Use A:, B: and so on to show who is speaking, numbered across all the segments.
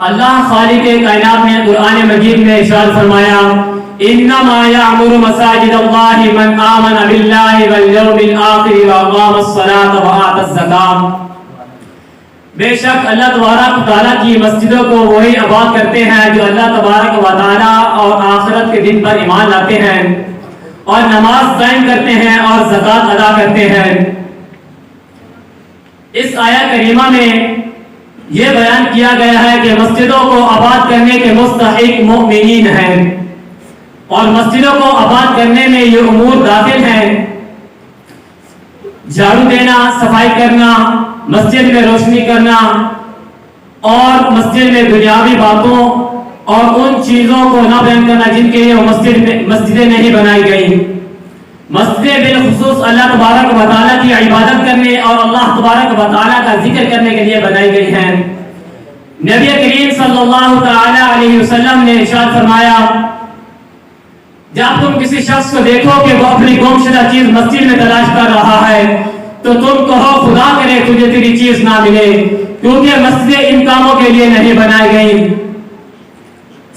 A: اللہ خالق کائنات نے قرآن مجید میں ارشاد فرمایا انما یعمر مساجد اللہ من آمن باللہ والیوم الآخر واقام الصلاة وآت الزکاة۔ بے شک اللہ تبارک و تعالیٰ کی مسجدوں کو وہی آباد کرتے ہیں جو اللہ تبارک و تعالیٰ اور آخرت کے دن پر ایمان لاتے ہیں اور نماز قائم کرتے ہیں اور زکوٰۃ ادا کرتے ہیں۔ اس آیت کریمہ میں یہ بیان کیا گیا ہے کہ مسجدوں کو آباد کرنے کے مستحق مؤمنین ہیں، اور مسجدوں کو آباد کرنے میں یہ امور داخل ہیں: جھاڑو دینا، صفائی کرنا، مسجد میں روشنی کرنا، اور مسجد میں دنیاوی باتوں اور ان چیزوں کو نہ بیان کرنا جن کے لیے مسجدیں نہیں بنائی گئی۔ مسجدیں بالخصوص اللہ تبارک و تعالیٰ کی عبادت کرنے اور اللہ تبارک و تعالیٰ کا ذکر کرنے کے لیے بنائی گئی ہیں۔ نبی کریم صلی اللہ تعالی علیہ وسلم نے ارشاد فرمایا جب تم کسی شخص کو دیکھو کہ وہ اپنی گم شدہ چیز مسجد میں تلاش کر رہا ہے تو تم کہو خدا کرے تجھے تیری چیز نہ ملے، کیونکہ مسجدیں ان کاموں کے لیے نہیں بنائی گئی۔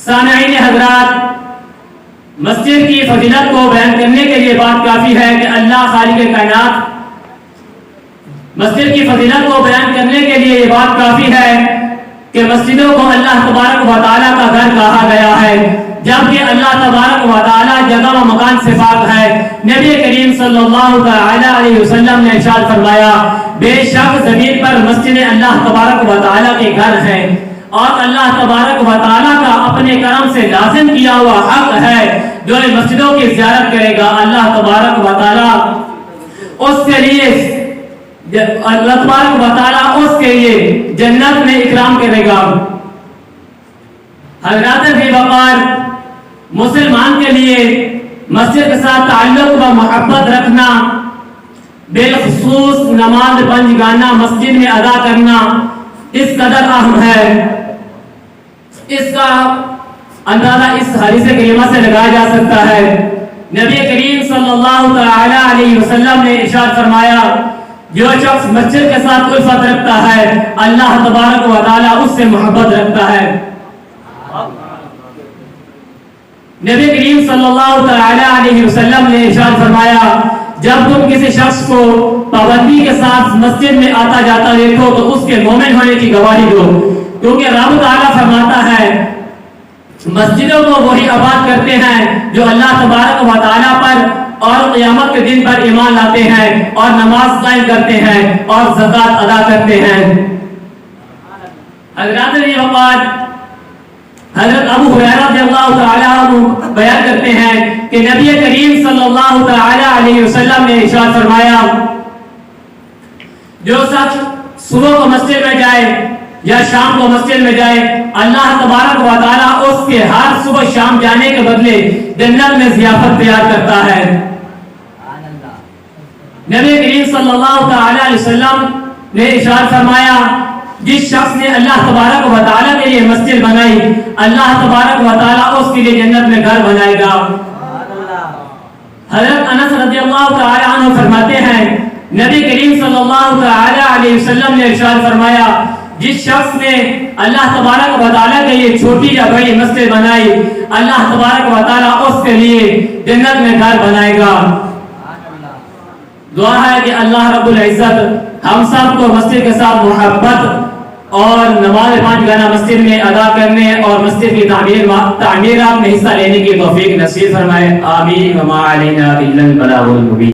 A: سامعین حضرات، مسجد کی فضیلت کو بیان کرنے کے لیے بات کافی ہے کہ اللہ خالق کائنات، مسجد کی فضیلت کو بیان کرنے کے لیے یہ بات کافی ہے کہ مسجدوں کو اللہ تبارک و تعالیٰ کا گھر کہا گیا ہے، جبکہ اللہ تبارک و تعالیٰ جگہ و مکان سے پاک ہے۔ نبی کریم صلی اللہ تعالی علیہ وسلم نے ارشاد فرمایا بے شک زمین پر مسجدیں اللہ تبارک و تعالیٰ کے گھر ہیں، اور اللہ تبارک و تعالیٰ کا اپنے کرم سے لازم کیا ہوا حق ہے جو مسجدوں کی زیارت کرے گا اللہ تبارک و تعالیٰ اس کے لیے جنت میں اکرام کرے گا۔ حضرات فی وقار، مسلمان کے لیے مسجد کے ساتھ تعلق و محبت رکھنا، بالخصوص نماز پنجگانہ مسجد میں ادا کرنا اس قدر اہم ہے۔ اس کا اندازہ اس حدیث کریمہ سے لگایا جا سکتا ہے۔ نبی کریم صلی اللہ تعالی علیہ وسلم نے ارشاد فرمایا جو شخص مسجد کے ساتھ الفت رکھتا ہے اللہ تبارک و تعالیٰ اس سے محبت رکھتا ہے۔ نبی کریم صلی اللہ تعالی علیہ وسلم نے ارشاد فرمایا جب تم کسی شخص کو پابندی کے ساتھ مسجد میں آتا جاتا دیکھو تو اس کے مومن ہونے کی گواہی دو، کیونکہ رب تعالیٰ فرماتا ہے مسجدوں کو وہی آباد کرتے ہیں جو اللہ تبارک و تعالیٰ پر اور قیامت کے دن پر ایمان لاتے ہیں اور نماز قائم کرتے ہیں اور زکوٰۃ ادا کرتے ہیں۔ حضرات نے وقات حضرت ابو ہریرہ رضی اللہ تعالی عنہ بیان کرتے ہیں کہ نبی کریم صلی اللہ تعالی علیہ وسلم نے ارشاد فرمایا جو شخص صبح کو مسجد میں جائے یا شام کو مسجد میں جائے اللہ تبارک و تعالیٰ اس کے ہر صبح شام جانے کے بدلے جنت میں ضیافت تیار کرتا ہے۔ نبی کریم صلی اللہ تعالی علیہ وسلم نے ارشاد فرمایا جس شخص نے اللہ تبارک و تعالیٰ کے لیے مسجد بنائی اللہ تبارک و تعالیٰ اس کے لیے جنت میں گھر بنائے گا۔ حضرت انس رضی اللہ تعالی عنہ فرماتے ہیں نبی کریم صلی اللہ تعالی علیہ وسلم نے ارشاد فرمایا جس شخص نے اللہ تبارک و تعالیٰ کے لیے چھوٹی یا بڑی مسجد بنائی اللہ تبارک و تعالیٰ اس کے لیے جنت میں گھر بنائے گا۔ دعا ہے کہ اللہ رب العزت ہم سب کو مسجد کے ساتھ محبت اور نماز پنجگانہ مسجد میں ادا کرنے اور مسجد کی تعمیرات میں حصہ لینے کی توفیق نصیب فرمائے۔ آمین۔ وما علینا الا البلاغ المبین۔